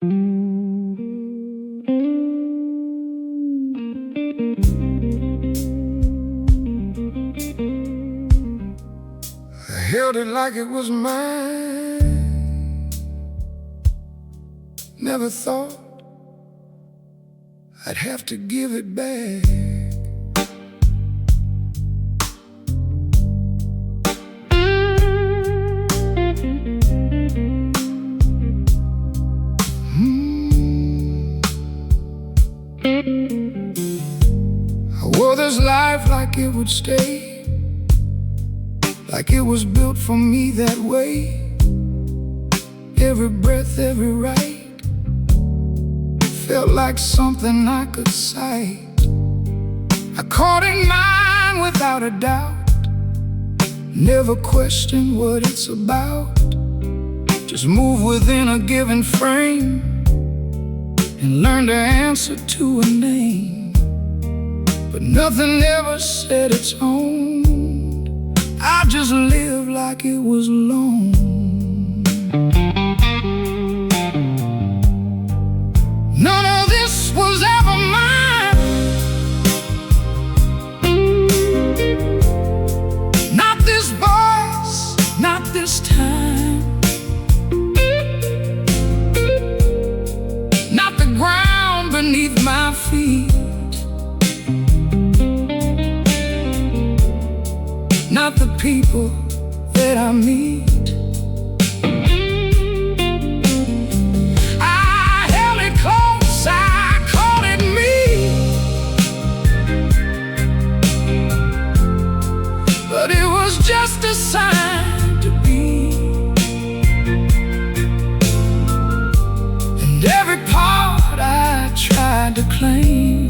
I held it like it was mine. Never thought I'd have to give it back. I wore this life like it would stay, like it was built for me that way. Every breath, every right felt like something I could cite. I caught in mine without a doubt, never question what it's about. Just move within a given frame and learn to answer to a name. But nothing ever said its own. I just lived like it was alone. None of this was ever mine. Not this voice, not this time, not the ground beneath my feet, not the people that I meet. I held it close, I called it me, but it was just a sign to be. And every part I tried to claim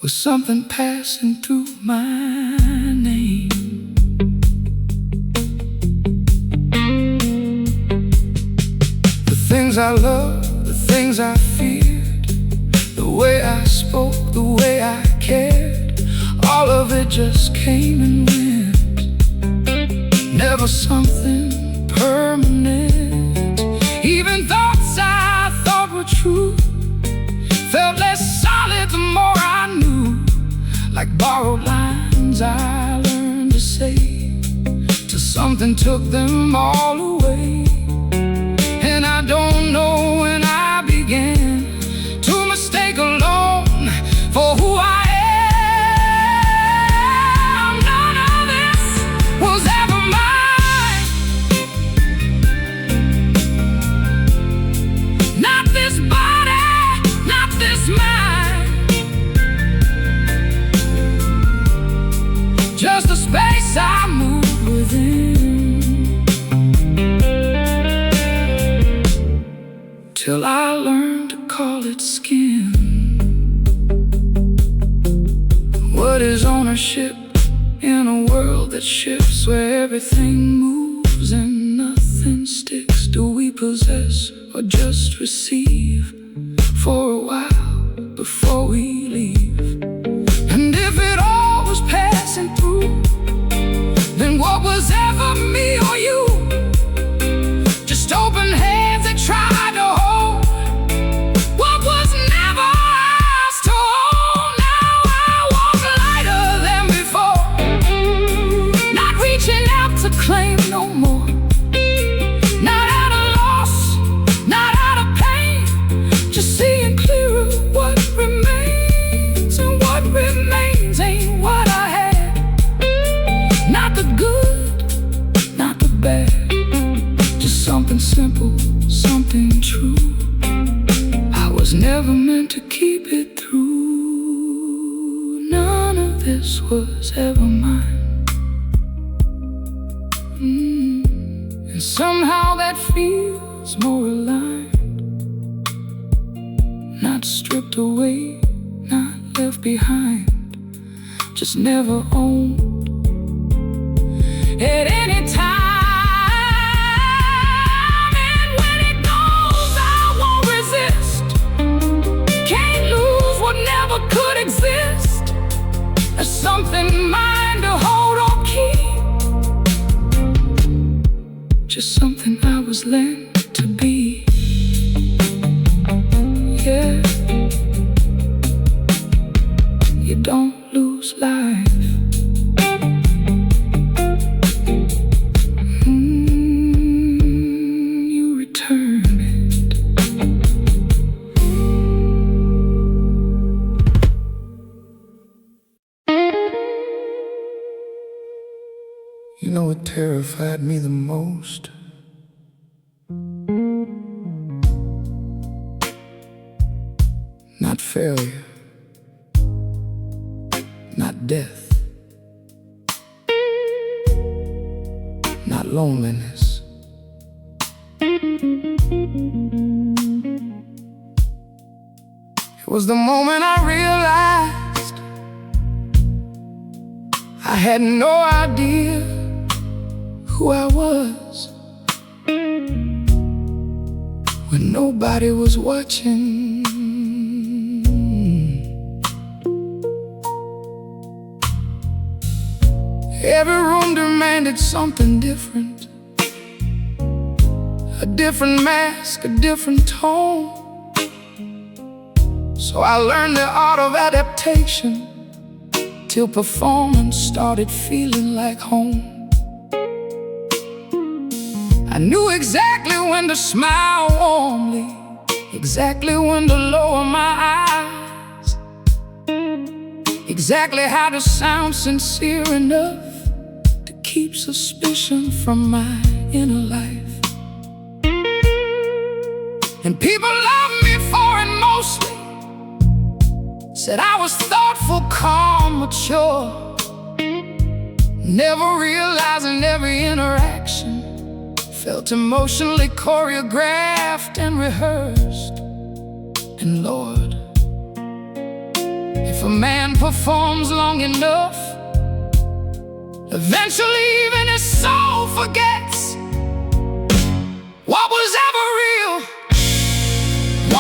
was something passing through my name. The things I loved, the things I feared, the way I spoke, the way I cared, all of it just came and went. Never something permanent. Even thoughts I thought were true felt less solid the more I knew. Like borrowed lines I learned to say till something took them all away. And I don't know when I began to mistake alone for who I am. None of this was ever mine. Not this body, not this mind, just a space I moved within, till I learned to call it skin. What is ownership in a world that shifts, where everything moves and nothing sticks? Do we possess or just receive for a while before we leave? And if it all was passing through, then what was ever me or you? Just open hands that tried to hold what was never ours to hold. Now I walk lighter than before, not reaching out to claim no more. Not at a loss, not out of pain, just seeing clearer what remains. And what remains ain't what I had. Not the good, not the bad, just something simple, something true. I was never meant to keep it through. None of this was ever mine. And somehow that feels more aligned. Not stripped away, not left behind, just never owned at any time. And when it goes, I won't resist. Can't lose what never could exist. There's something mine to hold or keep, just something than I was lent to be. Yeah, you don't lose life. You return it. You know what terrified me the most? Not failure, not death, not loneliness. It was the moment I realized I had no idea who I was when nobody was watching. Every room demanded something different, a different mask, a different tone. So I learned the art of adaptation till performance started feeling like home. I knew exactly when to smile warmly, exactly when to lower my eyes, exactly how to sound sincere enough to keep suspicion from my inner life. And people loved me for it mostly, said I was thoughtful, calm, mature, never realizing every interaction felt emotionally choreographed and rehearsed. And Lord, if a man performs long enough, eventually even his soul forgets what was ever real.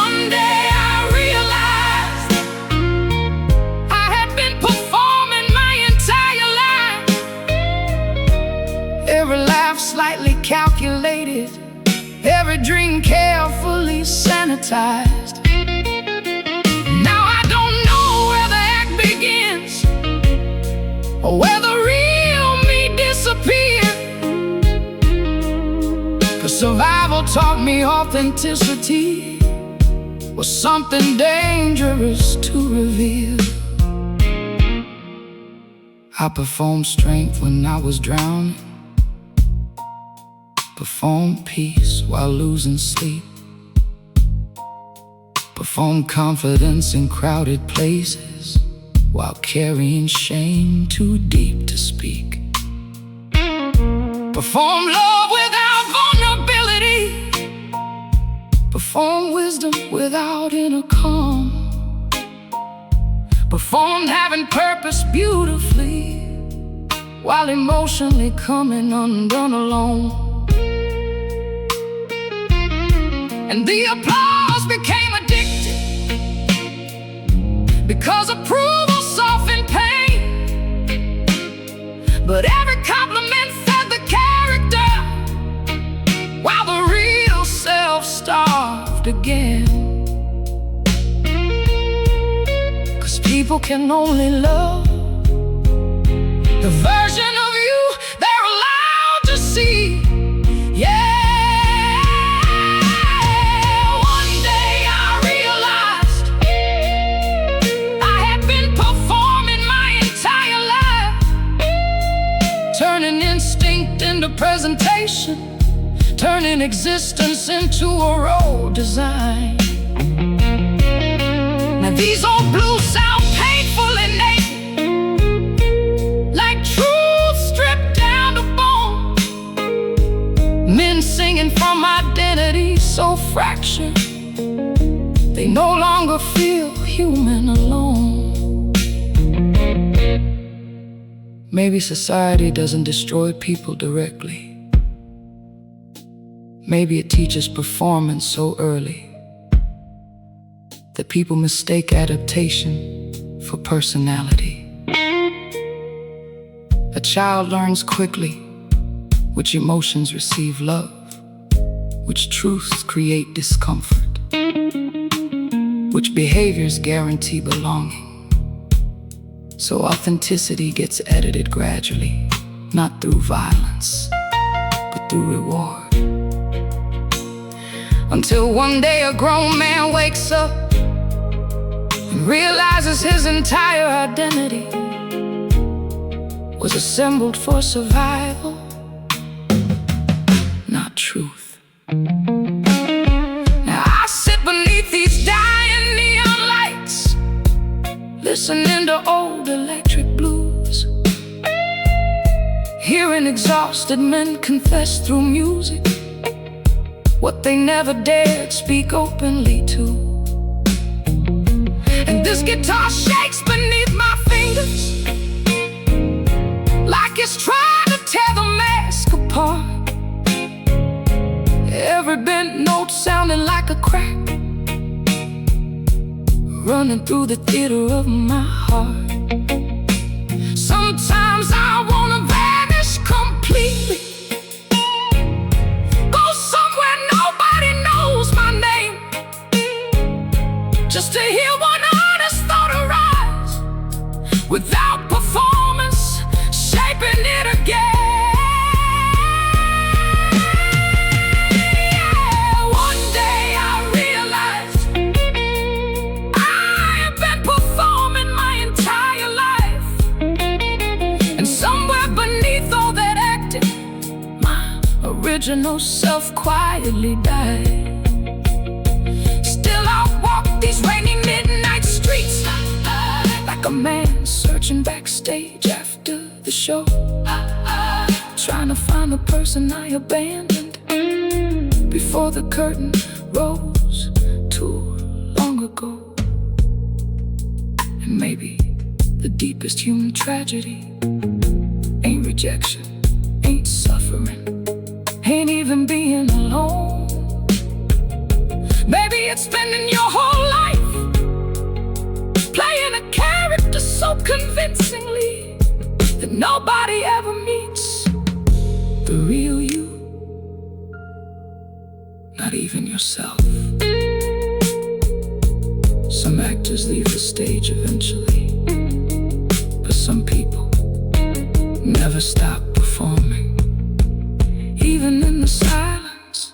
One day I realized I had been performing my entire life. Every laugh slightly calculated, every dream carefully sanitized. Now I don't know where the act begins or where the real me disappeared. 'Cause survival taught me authenticity was something dangerous to reveal. I performed strength when I was drowning, performed peace while losing sleep, performed confidence in crowded places while carrying shame too deep to speak. Perform love without vulnerability, perform wisdom without inner calm, performed having purpose beautifully while emotionally coming undone alone. And the applause became addictive because approval softened pain. But every compliment fed the character while the real self starved again. 'Cause people can only love the version of you they're allowed to see. Yeah. Turning instinct into presentation, turning existence into a role design. Now these old blues sound painful and naked, like truth stripped down to bone. Men singing from identity so fractured, they no longer feel human alone. Maybe society doesn't destroy people directly. Maybe it teaches performance so early that people mistake adaptation for personality. A child learns quickly which emotions receive love which truths create discomfort, which behaviors guarantee belonging. So authenticity gets edited gradually, not through violence, but through reward. Until one day a grown man wakes up and realizes his entire identity was assembled for survival, not truth. Now I sit beneath these dying neon lights, listening to old electric blues, hearing exhausted men confess through music what they never dared speak openly to. And this guitar shakes beneath my fingers like it's trying to tear the mask apart. Every bent note sounding like a crack, running through the theater of my heart. Sometimes I wanna vanish completely, just to hear one honest thought arise, without performance, shaping it again. Yeah, one day I realized I have been performing my entire life, and somewhere beneath all that acting, my original self quietly died. These rainy midnight streets, like a man searching backstage after the show, trying to find the person I abandoned before the curtain rose too long ago. And maybe the deepest human tragedy ain't rejection, ain't suffering, ain't even being alone. Maybe it's spending your whole life playing a character so convincingly that nobody ever meets the real you, not even yourself. Some actors leave the stage eventually, but some people never stop performing, even in the silence,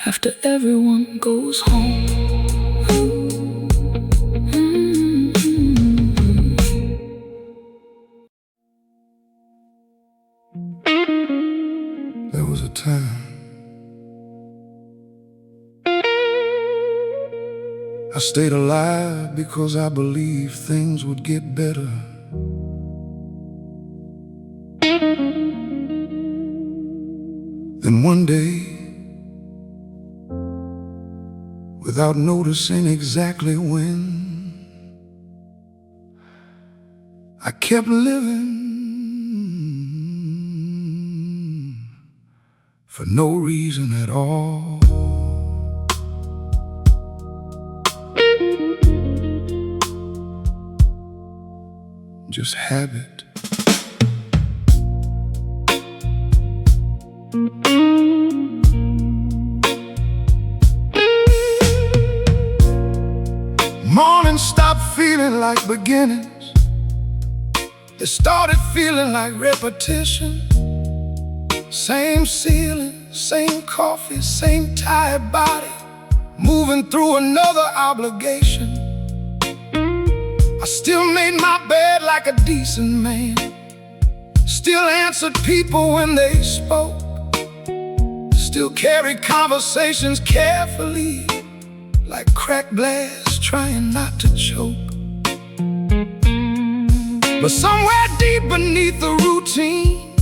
after everyone goes home. There was a time I stayed alive because I believed things would get better. Then one day, without noticing exactly when, I kept living for no reason at all. Just habit. Mornings stopped feeling like beginnings. They started feeling like repetition. Same ceiling, same coffee, same tired body, moving through another obligation. I still made my bed like a decent man, still answered people when they spoke, still carried conversations carefully, like cracked glass trying not to choke. But somewhere deep beneath the routine,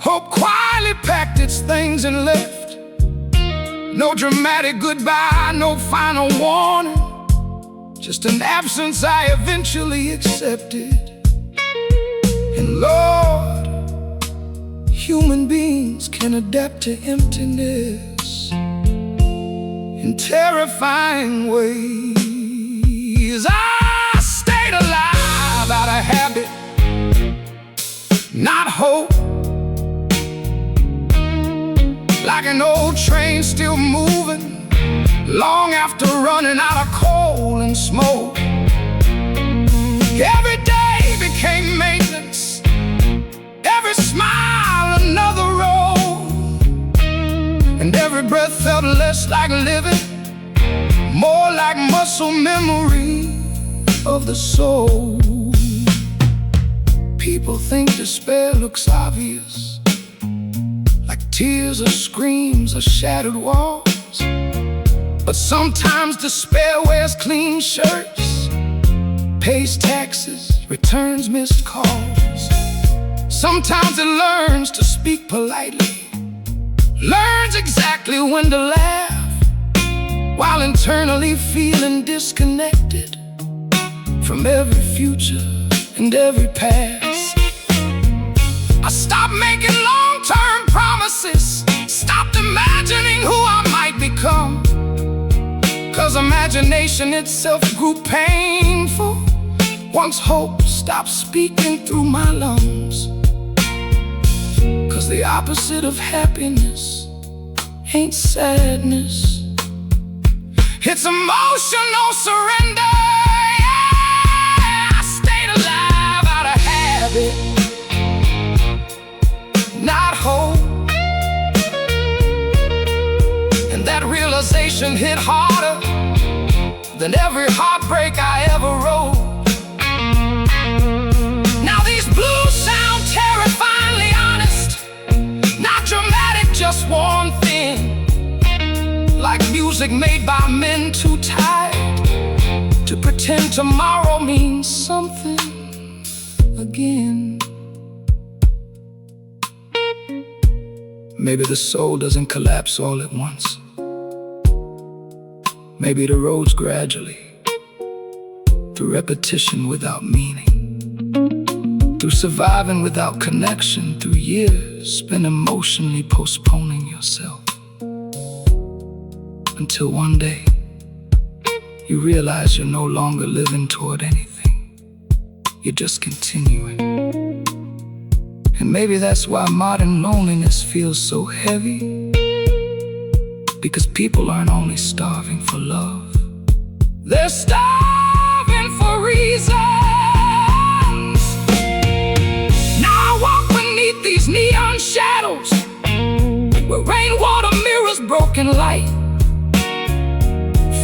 hope quietly packed its things and left. No dramatic goodbye, no final warning, just an absence I eventually accepted. And Lord, human beings can adapt to emptiness in terrifying ways. I stayed alive out of habit, not hope. like an old train still moving, long after running out of coal and smoke. Every day became maintenance, every smile another road, and every breath felt less like living, more like muscle memory of the soul. People think despair looks obvious, like tears or screams or shattered walls. But sometimes despair wears clean shirts, pays taxes, returns missed calls. Sometimes it learns to speak politely, learns exactly when to laugh, while internally feeling disconnected from every future and every past. I stopped making long-term promises, stopped imagining who I might become, 'cause imagination itself grew painful once hope stopped speaking through my lungs. 'Cause the opposite of happiness ain't sadness, it's emotional surrender. Yeah, I stayed alive out of habit, not hope. And that realization hit harder than every heartbreak I ever wrote. Now these blues sound terrifyingly honest, not dramatic, just worn thin, like music made by men too tired to pretend tomorrow means something again. Maybe the soul doesn't collapse all at once. Maybe it erodes gradually, through repetition without meaning, through surviving without connection, through years spent emotionally postponing yourself, until one day you realize you're no longer living toward anything, you're just continuing. And maybe that's why modern loneliness feels so heavy, because people aren't only starving for love, they're starving for reasons. Now I walk beneath these neon shadows, where rainwater mirrors broken light,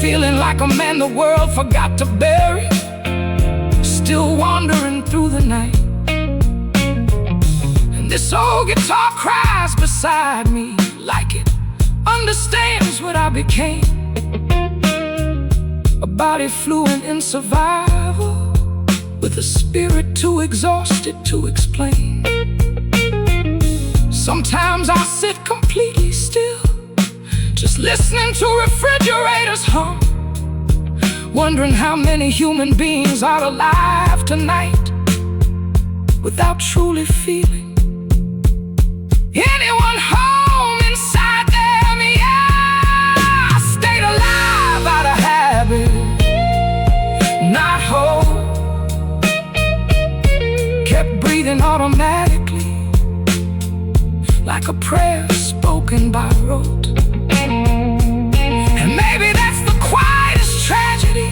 feeling like a man the world forgot to bury, still wandering through the night. And this old guitar cries beside me, like it understands what I became, a body fluent in survival, with a spirit too exhausted to explain. Sometimes I sit completely still, just listening to refrigerators hum, wondering how many human beings are alive tonight without truly feeling anyone home inside them. Yeah, I stayed alive out of habit, not hope. Kept breathing automatically, like a prayer spoken by rote. And maybe that's the quietest tragedy.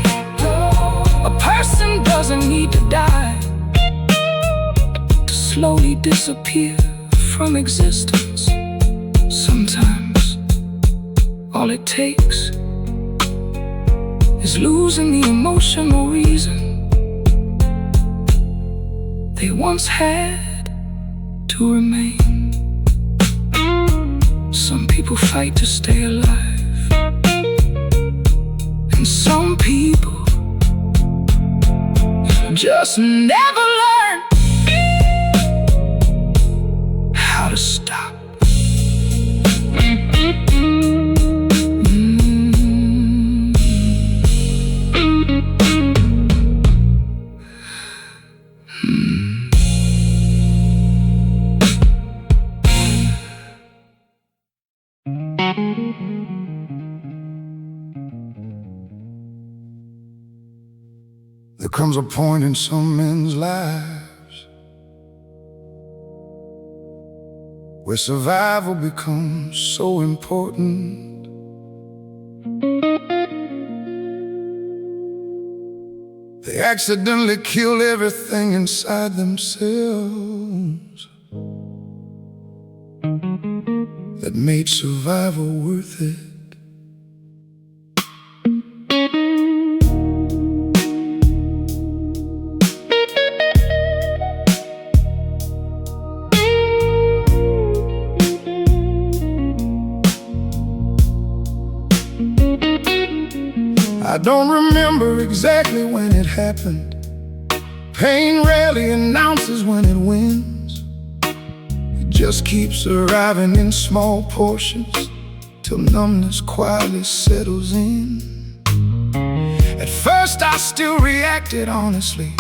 A person doesn't need to die to slowly disappear from existence. Sometimes all it takes is losing the emotional reason they once had to remain. Some people fight to stay alive, and some people just never learn how to stop. There comes a point in some men's lives where survival becomes so important. They accidentally kill everything inside themselves that made survival worth it. I don't remember exactly when it happened. Pain rarely announces when it wins. It just keeps arriving in small portions till numbness quietly settles in. At first I still reacted honestly,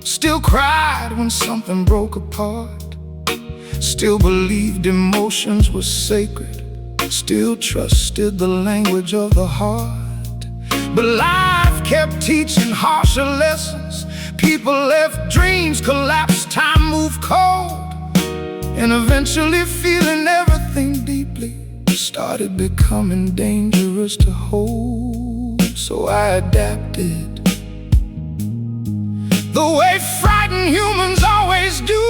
still cried when something broke apart, still believed emotions were sacred, still trusted the language of the heart. But life kept teaching harsher lessons. People left, dreams collapsed, time moved cold, and eventually feeling everything deeply started becoming dangerous to hold. So I adapted the way frightened humans always do.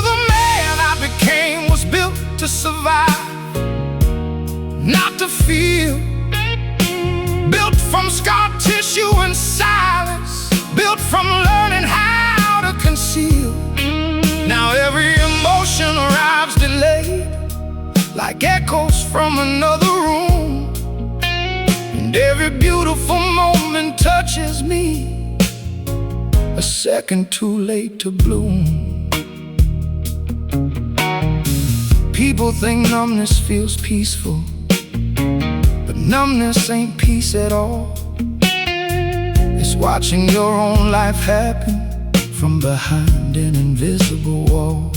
The man I became was built to survive, not to feel. Built from scar tissue and silence, built from learning how to conceal. Now every emotion arrives delayed, like echoes from another room, and every beautiful moment touches me a second too late to bloom. People think numbness feels peaceful, but numbness ain't peace at all. It's watching your own life happen from behind an invisible wall.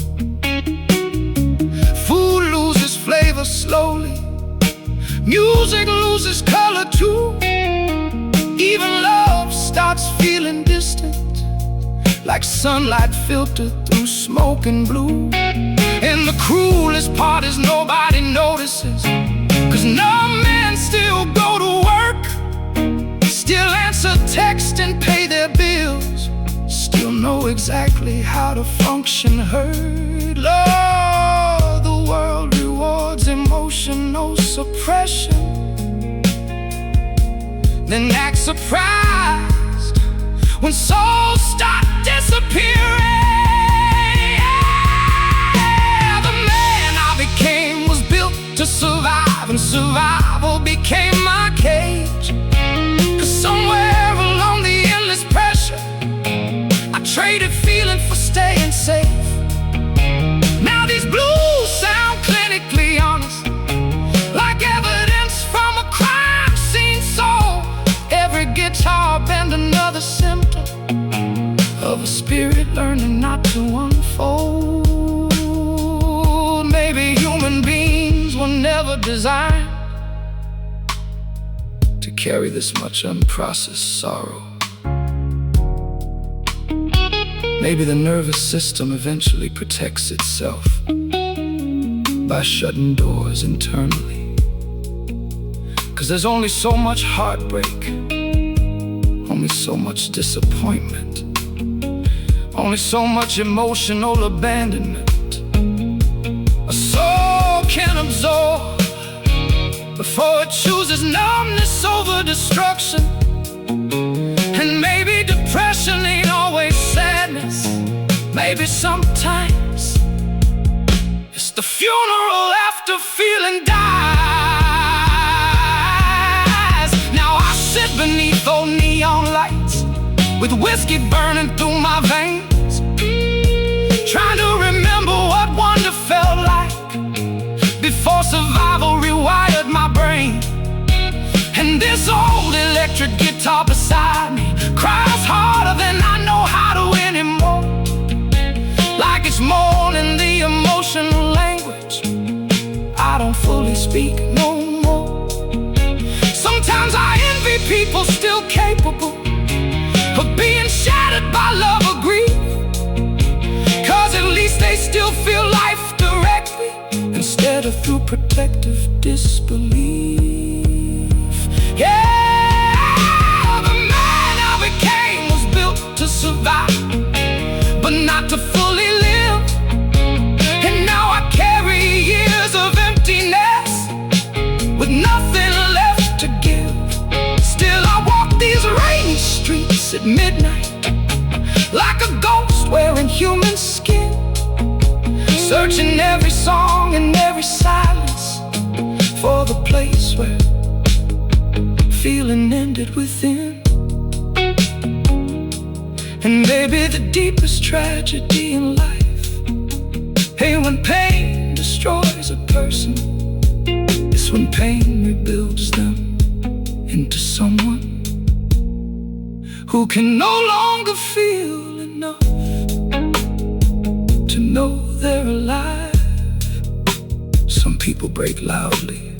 Food loses flavor slowly, music loses color too. Even love starts feeling distant, like sunlight filtered through smoke and blue. And the cruelest part is nobody notices, 'cause numb men still go to work, still answer text and pay their bills, still know exactly how to function heard. Lord, the world rewards emotional suppression, then act surprised when souls start disappearing. The man I became was built to survive, and survival became my cage. 'Cause somewhere along the endless pressure, I traded feeling for staying safe. Now these blues sound clinically honest, like evidence from a crime scene. So every guitar bend another symptom of a spirit learning not to unfold. Maybe human beings were never designed to carry this much unprocessed sorrow. Maybe the nervous system eventually protects itself by shutting doors internally. 'Cause there's only so much heartbreak, only so much disappointment, only so much emotional abandonment a soul can absorb before it chooses numbness over destruction. And maybe depression ain't always sadness, maybe sometimes it's the funeral after feeling dies. Now I sit beneath those neon lights with whiskey burning through my veins, trying to remember what wonder felt like before survival rewired my brain. And this old electric guitar beside me cries harder than I know how to anymore, like it's mourning the emotional language I don't fully speak no more. Sometimes I envy people still capable of being shattered by love or grief, 'cause at least they still feel life direct. better through protective disbelief. Yeah, the man I became was built to survive, but not to fully live. And now I carry years of emptiness with nothing left to give. Still I walk these rainy streets at midnight like a ghost wearing human skin, searching every song and every silence for the place where feeling ended within. And maybe the deepest tragedy in life, hey, when pain destroys a person, it's when pain rebuilds them into someone who can no longer feel enough to know they're alive. Some people break loudly,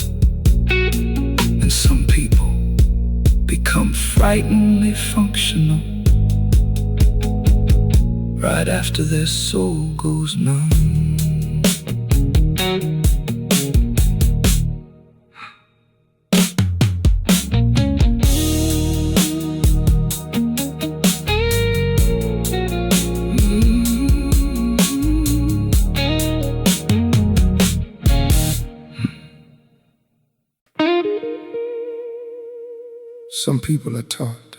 and some people become frighteningly functional right after their soul goes numb. Some people are taught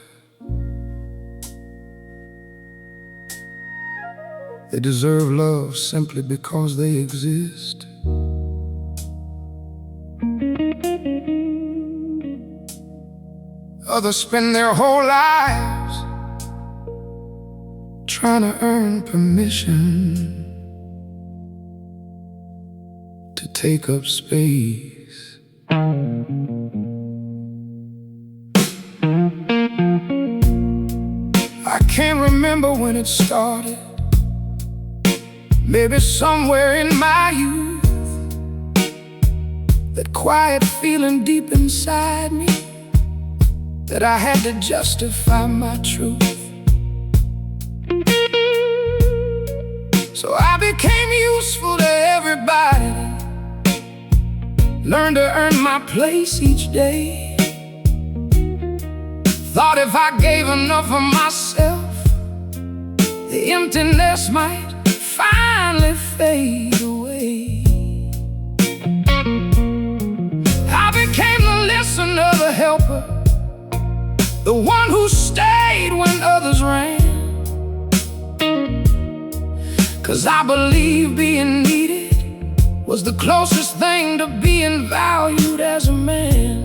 they deserve love simply because they exist. Others spend their whole lives trying to earn permission to take up space. I can't remember when it started. Maybe somewhere in my youth, that quiet feeling deep inside me, that I had to justify my truth. So I became useful to everybody, learned to earn my place each day. Thought if I gave enough of myself, the emptiness might finally fade away. I became the listener, the helper, the one who stayed when others ran. 'Cause I believe being needed was the closest thing to being valued as a man.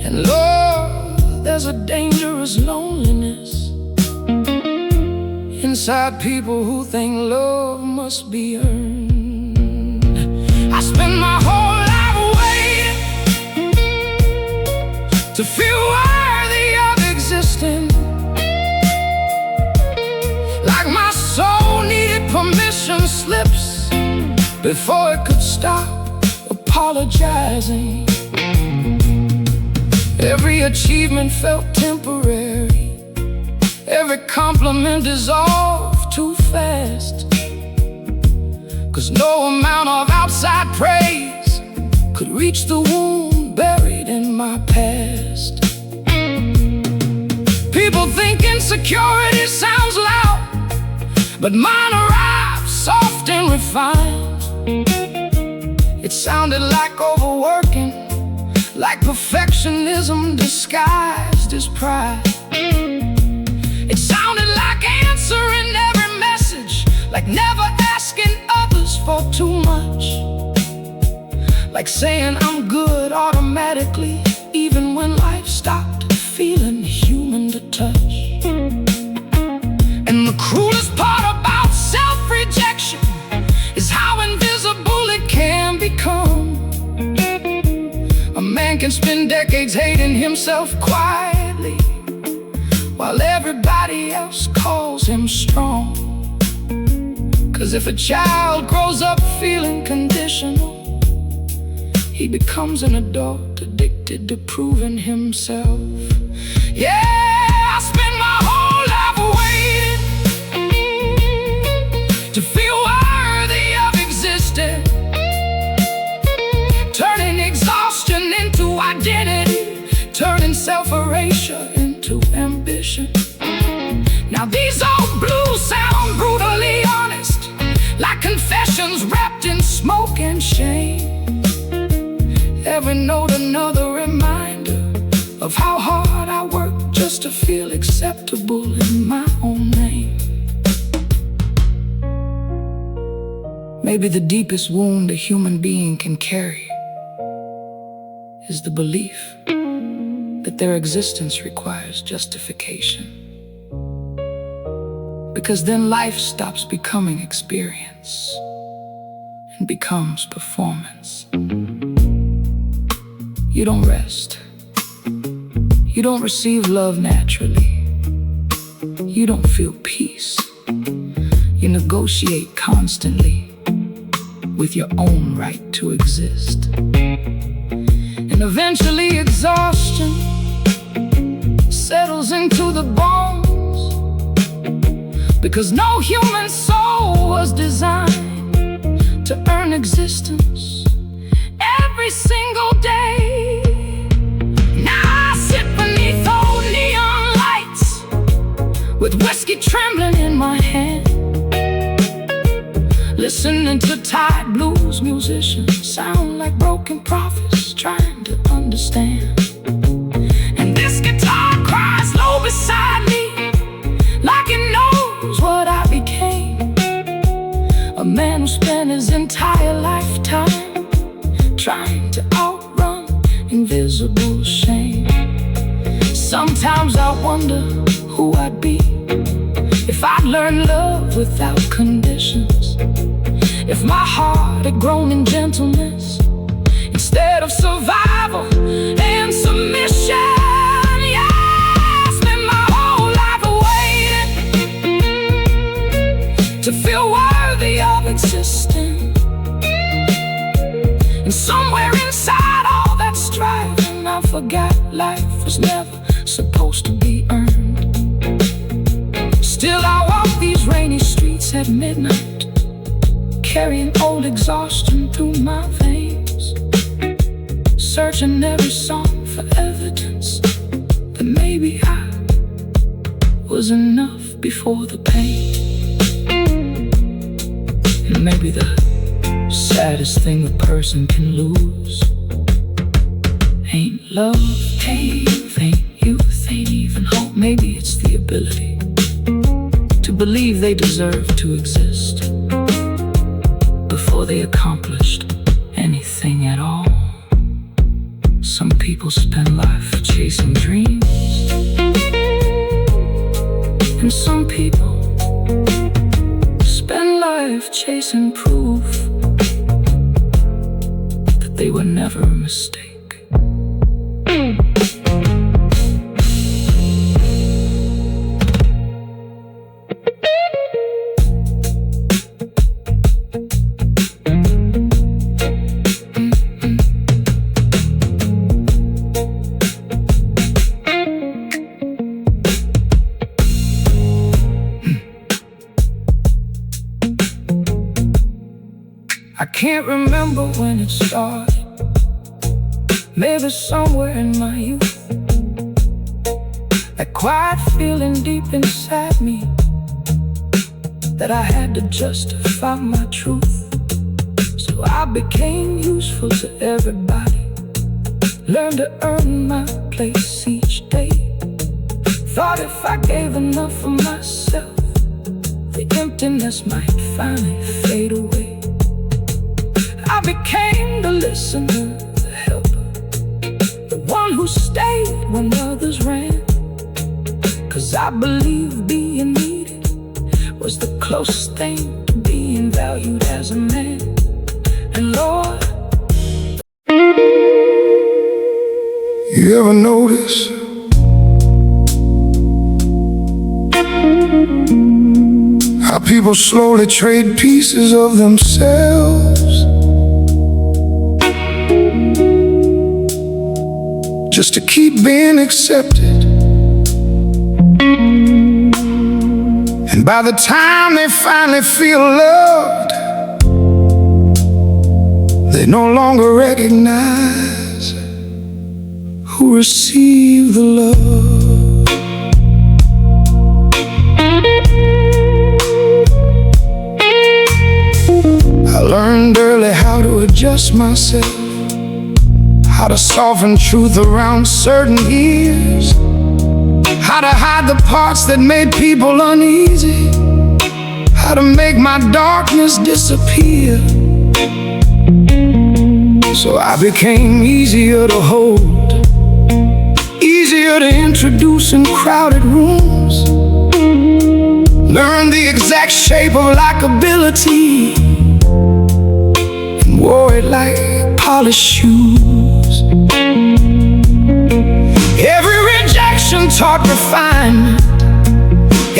And Lord, there's a dangerous loneliness inside people who think love must be earned. I spend my whole life waiting to feel worthy of existing, like my soul needed permission slips before it could stop apologizing. Every achievement felt temporary, every compliment dissolved too fast. 'Cause no amount of outside praise could reach the wound buried in my past. People think insecurity sounds loud, but mine arrived soft and refined. It sounded like overworking, like perfectionism disguised as pride. It sounded like answering every message, like never asking others for too much, like saying I'm good automatically, even when life stopped feeling human to touch. And the cruelest part about self-rejection is how invisible it can become. A man can spend decades hating himself quietly, while everybody else calls him strong. 'Cause if a child grows up feeling conditional, he becomes an adult addicted to proving himself. Yeah, I spent my whole life waiting to feel worthy of existence, pressure into ambition. Now these old blues sound brutally honest, like confessions wrapped in smoke and shame. Every note another reminder of how hard I work just to feel acceptable in my own name. Maybe the deepest wound a human being can carry is the belief that their existence requires justification. Because then life stops becoming experience and becomes performance. You don't rest. You don't receive love naturally. You don't feel peace. You negotiate constantly with your own right to exist. And eventually exhaustion settles into the bones, because no human soul was designed to earn existence every single day. Now I sit beneath old neon lights with whiskey trembling in my hand, listening to tired blues musicians sound like broken prophets trying to understand. And this guitar cries low beside me, like it knows what I became. A man who spent his entire lifetime trying to outrun invisible shame. Sometimes I wonder who I'd be if I'd learned love without conditions. If my heart had grown in gentleness instead of survival and submission. Yeah, I spent my whole life waiting to feel worthy of existing. And somewhere inside all that striving, I forgot life was never supposed to be earned. Still I walk these rainy streets at midnight, carrying old exhaustion through my veins, searching every song for evidence that maybe I was enough before the pain. And maybe the saddest thing a person can lose ain't love, ain't youth, ain't even hope. Maybe it's the ability to believe they deserve to exist before they accomplished anything at all. Some people spend life chasing dreams, and some people spend life chasing proof that they were never a mistake. I can't remember when it started. Maybe somewhere in my youth, that quiet feeling deep inside me that I had to justify my truth. So I became useful to everybody, learned to earn my place each day. Thought if I gave enough of myself, the emptiness might finally fade away. I became the listener, the helper, the one who stayed when others ran. 'Cause I believed being needed was the closest thing to being valued as a man. And Lord, you ever notice how people slowly trade pieces of themselves just to keep being accepted? And by the time they finally feel loved, they no longer recognize who receive the love. I learned early how to adjust myself, how to soften truth around certain ears, how to hide the parts that made people uneasy, how to make my darkness disappear. So I became easier to hold, easier to introduce in crowded rooms, learned the exact shape of likability, and wore it like polished shoes. Every rejection taught refinement,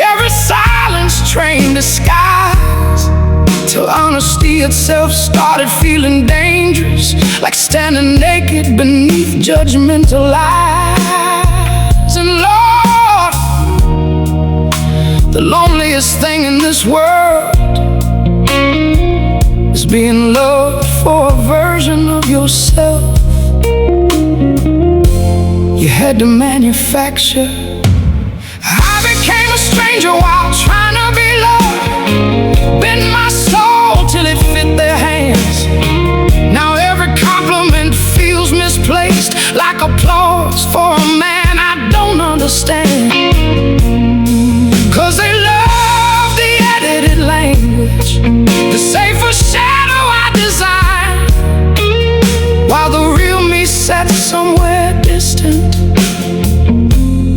every silence trained disguise, till honesty itself started feeling dangerous, like standing naked beneath judgmental eyes. And Lord, the loneliest thing in this world is being loved for a version of yourself you had to manufacture. I became a stranger while trying to be loved, bent my soul till it fit their hands. Now every compliment feels misplaced, like applause for a man I don't understand. Cause they love the edited language, the safer shadow I designed, while the real me sat somewhere distant,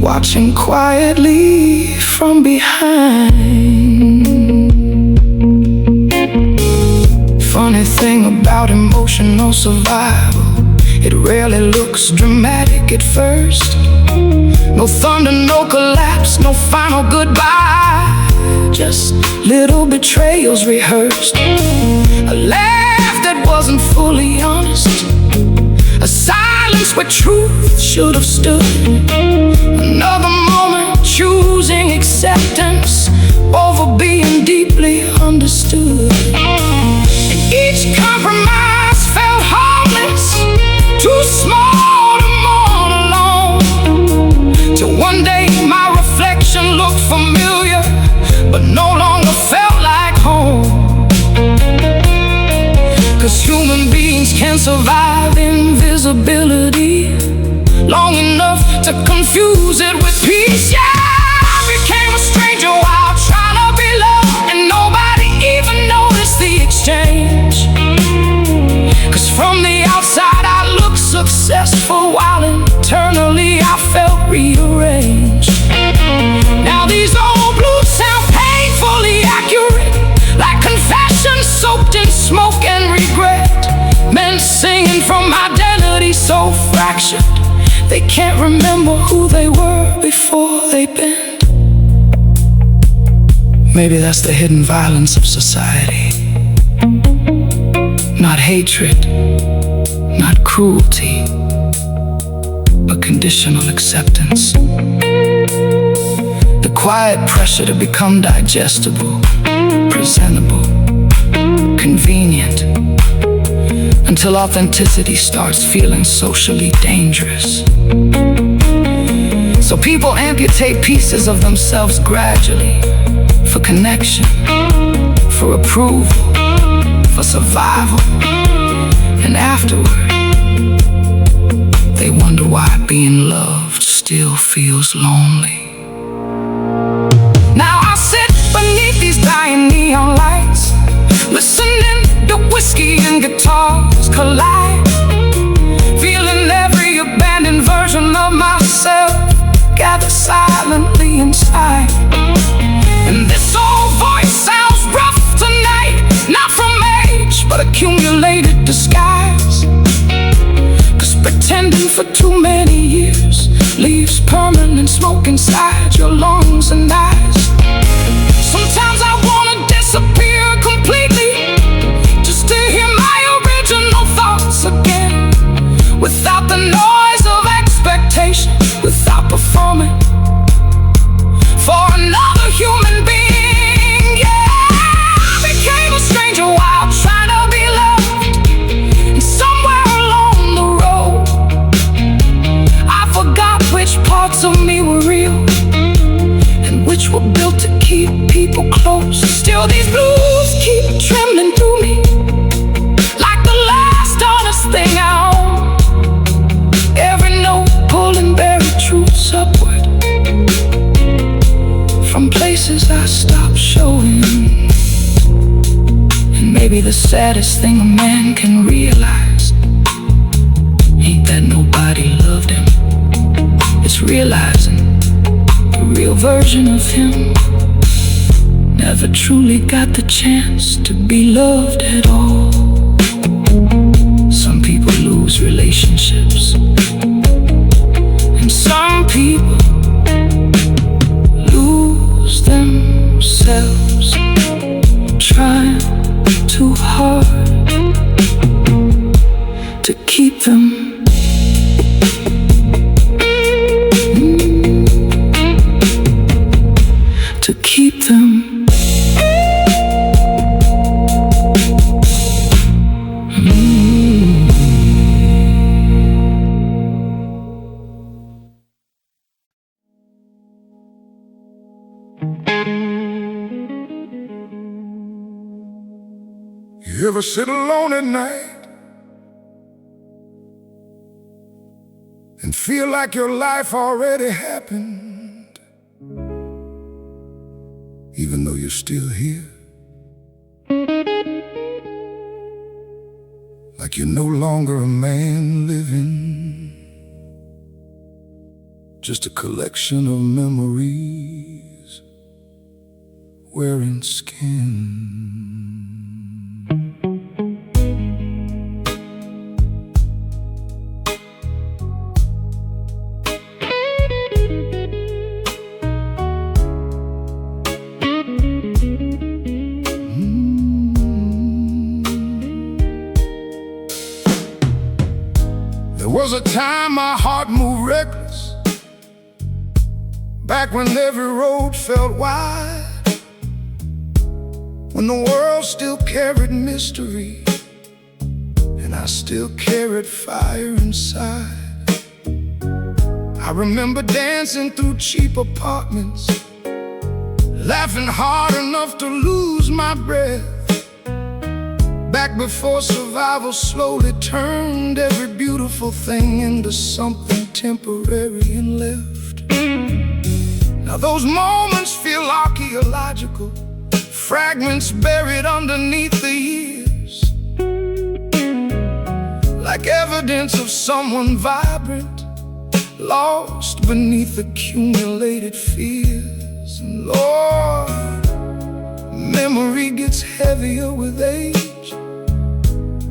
watching quietly from behind. Funny thing about emotional survival, it rarely looks dramatic at first. No thunder, no collapse, no final goodbye, just little betrayals rehearsed. A laugh that wasn't fully honest, a silence where truth should have stood, another moment choosing acceptance over being deeply understood. And each compromise felt harmless, too small to mourn alone, till one day my reflection looked familiar, but no longer felt like home. Cause human beings can survive invisibility long enough to confuse it with peace. Yeah, I became a stranger while trying to be loved, and nobody even noticed the exchange. Cause from the outside I looked successful, while internally I felt rearranged. Now these old blues sound painfully accurate, like confessions soaked in smoke and regret. Men singing from identity so fractured, they can't remember who they were before they bent. Maybe that's the hidden violence of society. Not hatred, not cruelty, but conditional acceptance. The quiet pressure to become digestible, presentable, convenient, until authenticity starts feeling socially dangerous. So people amputate pieces of themselves gradually, for connection, for approval, for survival. And afterward, they wonder why being loved still feels lonely. Now I sit beneath these dying neon lights, listening to whiskey and guitars collide, feeling every abandoned version of myself gather silently inside. And this old voice sounds rough tonight, not from age, but accumulated disguise. Cause pretending for too many years leaves permanent smoke inside your lungs and eyes. Sometimes I wanna disappear completely, just to hear my original thoughts again, without the noise of expectation, without performing for another human being. Yeah, I became a stranger while trying to be loved, and somewhere along the road I saddest thing a man can realize ain't that nobody loved him. It's realizing the real version of him never truly got the chance to be loved at all. Some people lose relationships, and some people lose themselves trying too hard to keep them. To keep them. You ever sit alone at night and feel like your life already happened, even though you're still here? Like you're no longer a man living, just a collection of memories wearing skin. There was a time my heart moved reckless, back when every road felt wide, when the world still carried mystery and I still carried fire inside. I remember dancing through cheap apartments, laughing hard enough to lose my breath, back before survival slowly turned every beautiful thing into something temporary and left. Now those moments feel archaeological, fragments buried underneath the years, like evidence of someone vibrant, lost beneath accumulated fears. And Lord, memory gets heavier with age,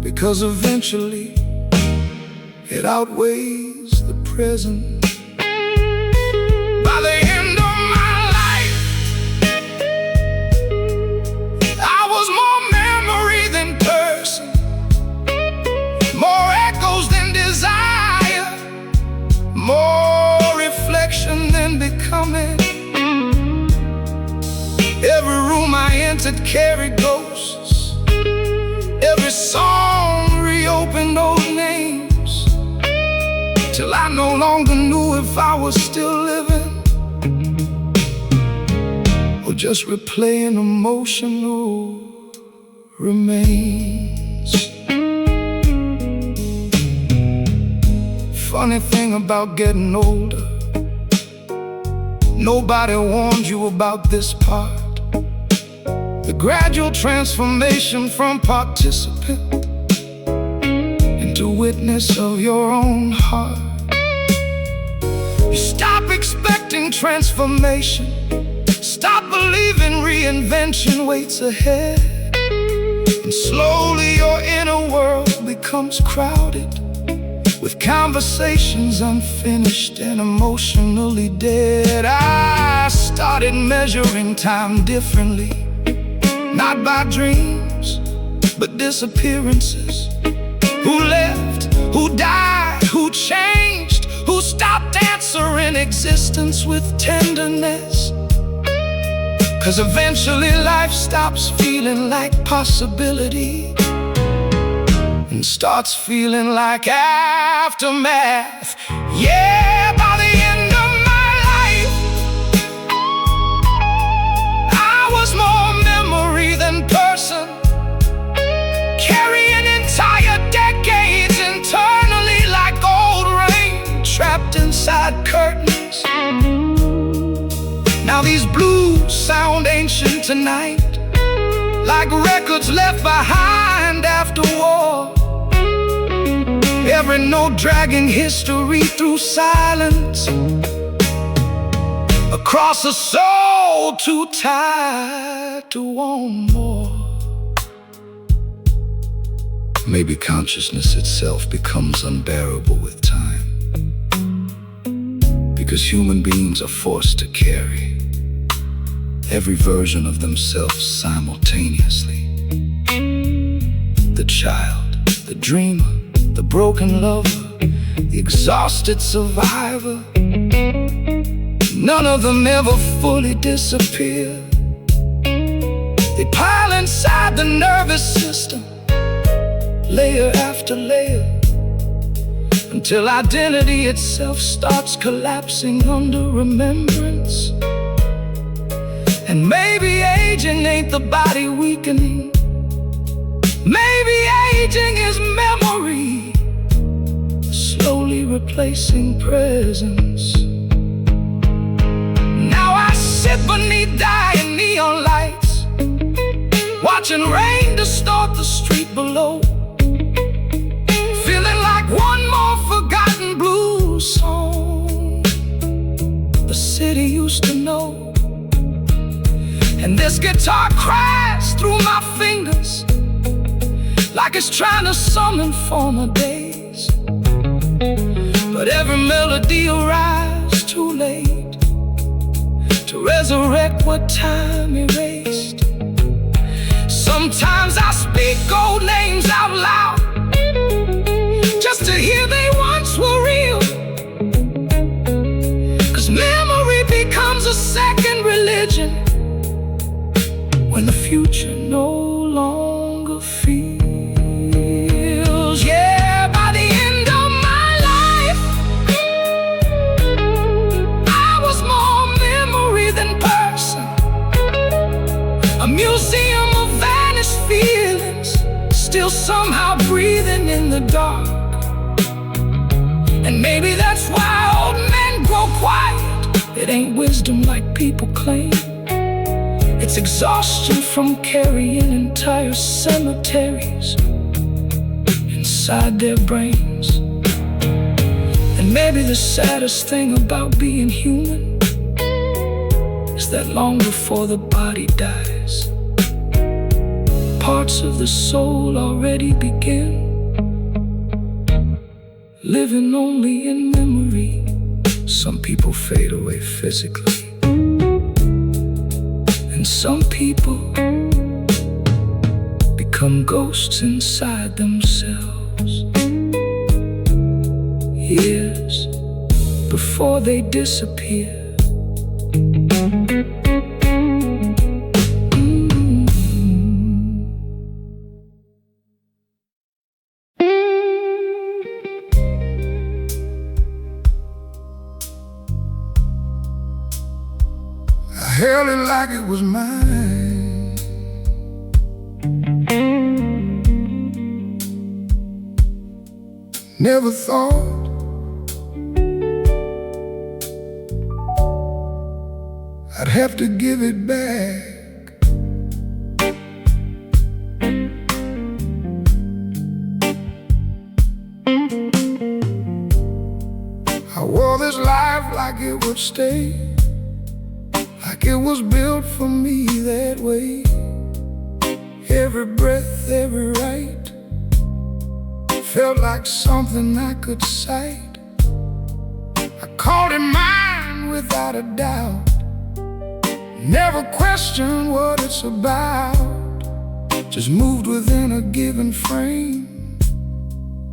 because eventually it outweighs the present. By the end of my life, I was more memory than person, more echoes than desire, more reflection than becoming. Every room I entered carried ghosts, every song reopened old names, till I no longer knew if I was still living or just replaying emotional remains. Funny thing about getting older, nobody warned you about this part. The gradual transformation from participant into witness of your own heart. You stop expecting transformation, stop believing reinvention waits ahead, and slowly your inner world becomes crowded with conversations unfinished and emotionally dead. I started measuring time differently, not by dreams, but disappearances. Who left, who died, who changed, who stopped answering existence with tenderness. 'Cause eventually life stops feeling like possibility and starts feeling like aftermath. Yeah, by the end of my life, I was more memory than person, carrying entire decades internally like old rain trapped inside curtains. Now these blues sound ancient tonight, like records left behind after war. Every note dragging history through silence, across a soul too tired to want more. Maybe consciousness itself becomes unbearable with time, because human beings are forced to carry every version of themselves simultaneously. The child, the dreamer, the broken lover, the exhausted survivor. None of them ever fully disappear. They pile inside the nervous system, layer after layer, until identity itself starts collapsing under remembrance. And maybe aging ain't the body weakening. Maybe aging is memory slowly replacing presence. Now I sit beneath dying neon lights, watching rain distort the street below, feeling like one more forgotten blues song the city used to know. And this guitar cries through my fingers like it's trying to summon former days. But every melody arrives too late to resurrect what time erased. Sometimes I speak old names out loud just to hear they once were real, 'cause memory becomes a second religion when the future no longer feels. Yeah, by the end of my life, I was more memory than person, a museum of vanished feelings, still somehow breathing in the dark. And maybe that's why old men grow quiet. It ain't wisdom like people claim. It's exhaustion from carrying entire cemeteries inside their brains. And maybe the saddest thing about being human is that long before the body dies, parts of the soul already begin living only in memory. Some people fade away physically, and some people become ghosts inside themselves, years before they disappear. I held it like it was mine. Never thought I'd have to give it back. I wore this life like it would stay, like it was built for me that way. Every breath, every right felt like something I could cite. I called it mine without a doubt, never questioned what it's about. Just moved within a given frame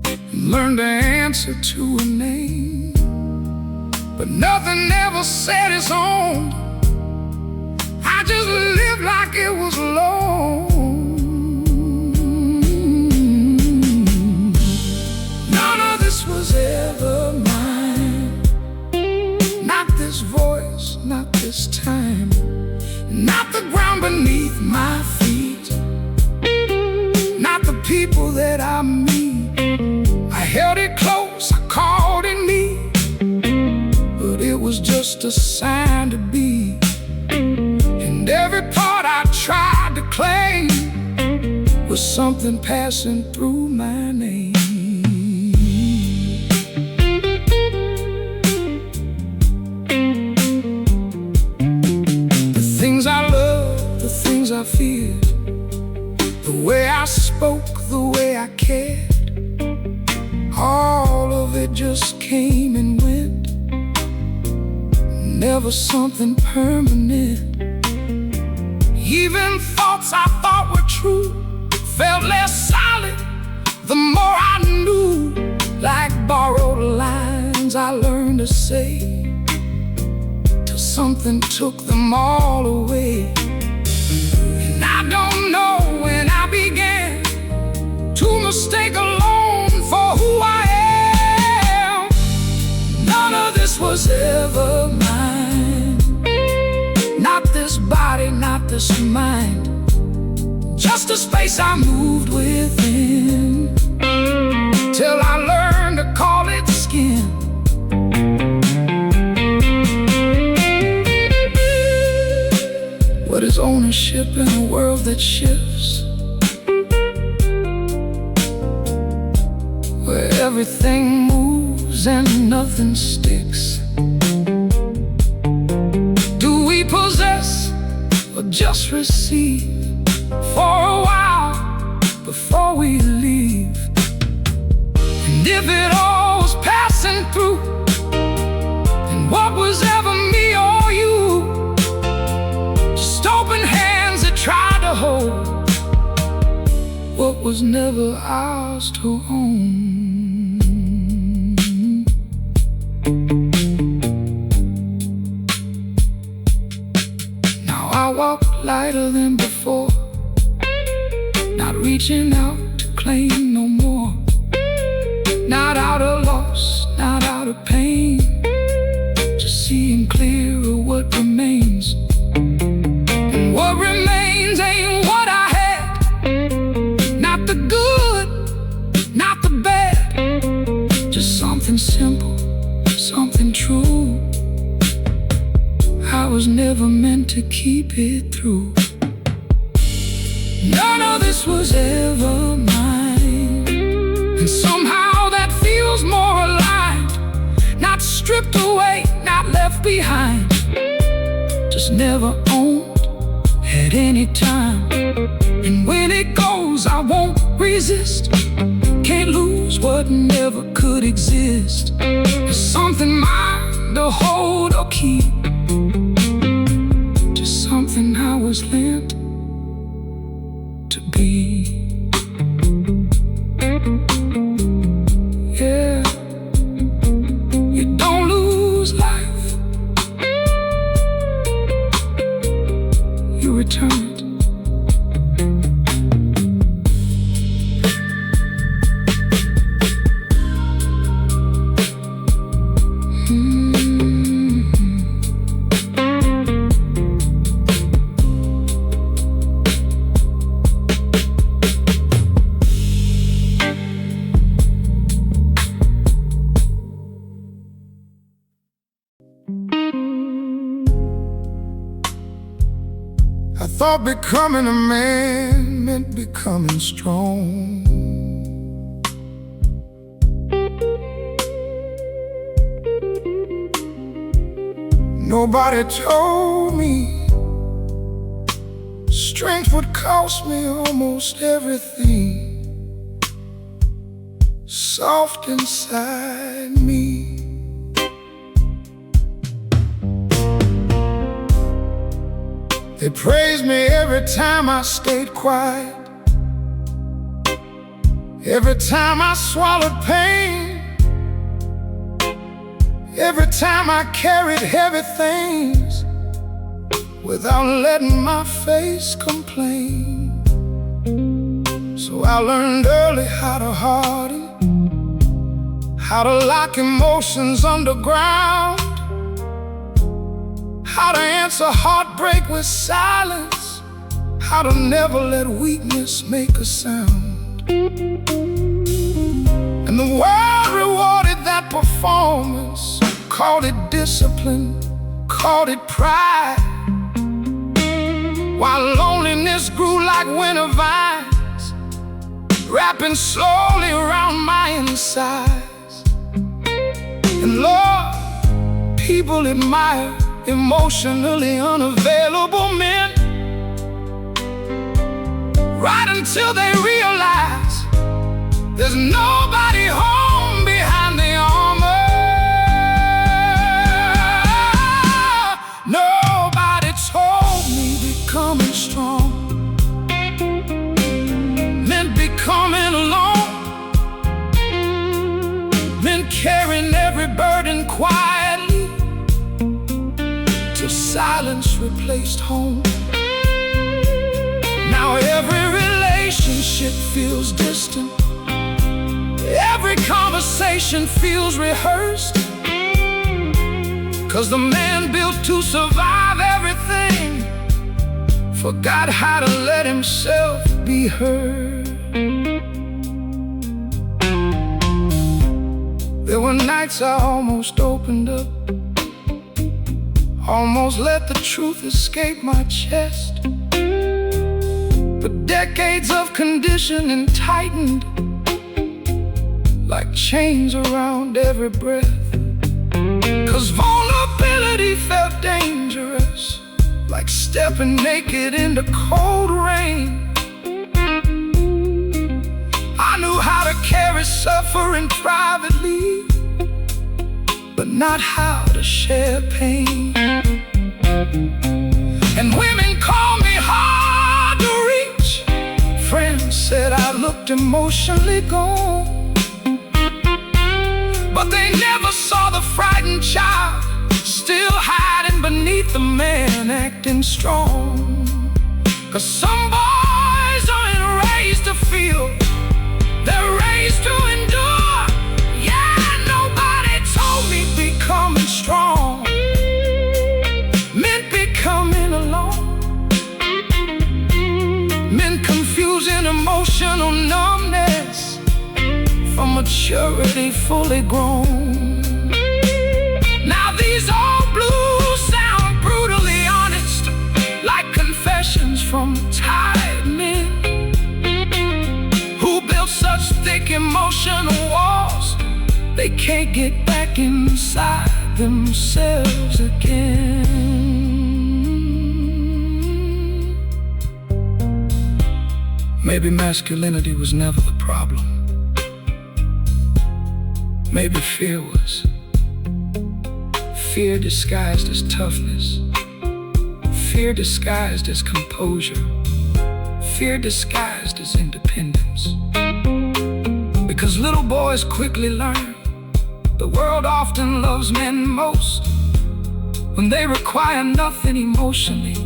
and learned to answer to a name. But nothing ever said its own. I just lived like it was alone. None of this was ever mine. Not this voice, not this time, not the ground beneath my feet, not the people that I meet. I held it close, I called it me, but it was just a sign to be. And every part I tried to claim was something passing through my name. The things I love, the things I feared, the way I spoke, the way I cared, all of it just came and went, never something permanent. Even thoughts I thought were true felt less solid the more I knew. Like borrowed lines I learned to say, till something took them all away. And I don't know when I began to mistake alone for who I am. None of this was ever mine. Not this body, not this mind, just a space I moved within, till I learned to call it skin. What is ownership in a world that shifts, where everything moves and nothing sticks? Do we possess or just receive for a while before we leave? And if it all was passing through, then what was ever me or you? Just open hands that tried to hold what was never ours to own. Now I walk lighter than before, not reaching out to claim no more. Not out of loss, not out of pain, just seeing clearer what remains. And what remains ain't what I had, not the good, not the bad, just something simple, something true. I was never meant to keep it through. None of this was ever mine, and somehow that feels more aligned. Not stripped away, not left behind, just never owned at any time. And when it goes, I won't resist. Can't lose what never could exist. There's something mine to hold or keep, just something I was lent to be. Yeah, you don't lose life, you return it. I thought becoming a man meant becoming strong. Nobody told me strength would cost me almost everything soft inside me. They praised me every time I stayed quiet, every time I swallowed pain, every time I carried heavy things without letting my face complain. So I learned early how to harden, how to lock emotions underground, how to answer heartbreak with silence, how to never let weakness make a sound. And the world rewarded that performance, called it discipline, called it pride, while loneliness grew like winter vines wrapping slowly around my insides. And Lord, people admire emotionally unavailable men, right until they realize there's nobody home behind the armor. Nobody told me becoming strong meant becoming alone, meant carrying every burden quietly till silence replaced home. Now every relationship feels distant, every conversation feels rehearsed, 'cause the man built to survive everything forgot how to let himself be heard. There were nights I almost opened up, almost let the truth escape my chest, but decades of conditioning tightened like chains around every breath. 'Cause vulnerability felt dangerous, like stepping naked into cold rain. I knew how to carry suffering privately, but not how to share pain. And women called me hard to reach, friends said I looked emotionally gone, but they never saw the frightened child still hiding beneath the man acting strong. 'Cause some boys aren't raised to feel, they're raised to endure. Yeah, nobody told me becoming strong meant becoming alone, meant confusing emotional numbness from maturity fully grown. Now these old blues sound brutally honest, like confessions from tired men who built such thick emotional walls they can't get back inside themselves again. Maybe masculinity was never the problem. Maybe fear was. Fear disguised as toughness, fear disguised as composure, fear disguised as independence. Because little boys quickly learn the world often loves men most when they require nothing emotionally,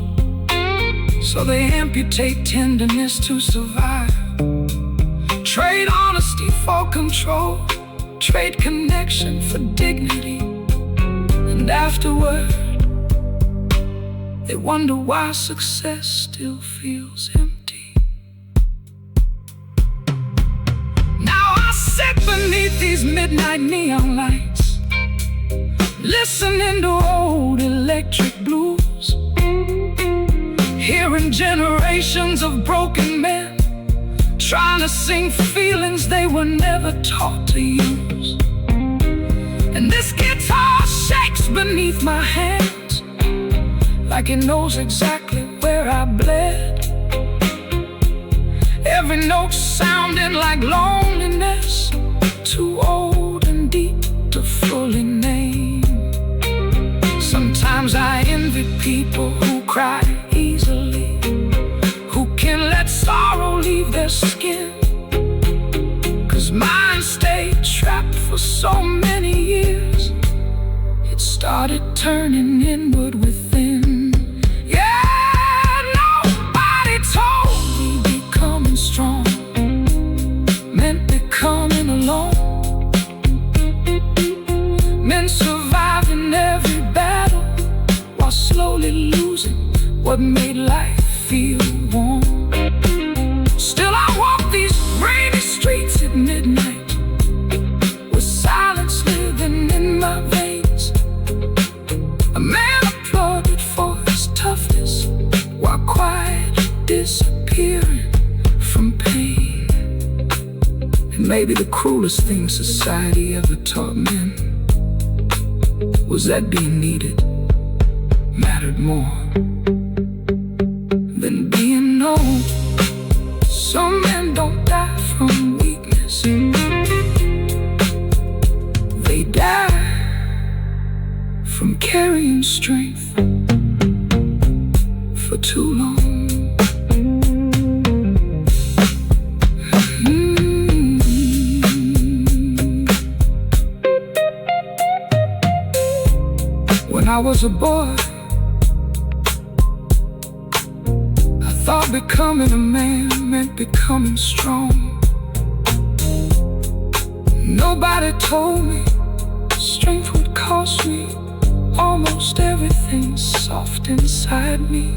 so they amputate tenderness to survive, trade honesty for control, trade connection for dignity. And afterward, they wonder why success still feels empty. Now I sit beneath these midnight neon lights, listening to old electric blues, hearing generations of broken men trying to sing feelings they were never taught to use. And this guitar shakes beneath my hands like it knows exactly where I bled. Every note sounding like loneliness, too old and deep to fully name. Sometimes I envy people who cry easily, who can let sorrow leave their skin. 'Cause mine stayed trapped for so many years, it started turning inward within. Yeah, nobody told me becoming strong meant becoming alone, meant surviving every battle while slowly losing what made life feel warm. Still I walk these rainy streets at midnight, with silence living in my veins. A man applauded for his toughness, while quiet disappearing from pain. maybe the cruelest thing society ever taught men was that being needed mattered more than being known. Some men don't die from weakness, they die from carrying strength for too long. When I was a boy, I thought becoming a man meant becoming strong. Nobody told me strength would cost me almost everything soft inside me.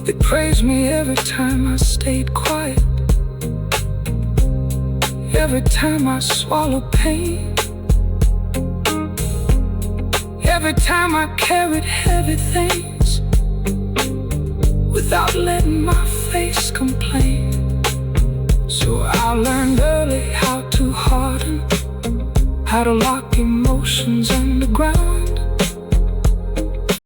They praised me every time I stayed quiet, every time I swallowed pain, every time I carried heavy things without letting my face complain. So I learned early how to harden, how to lock emotions underground,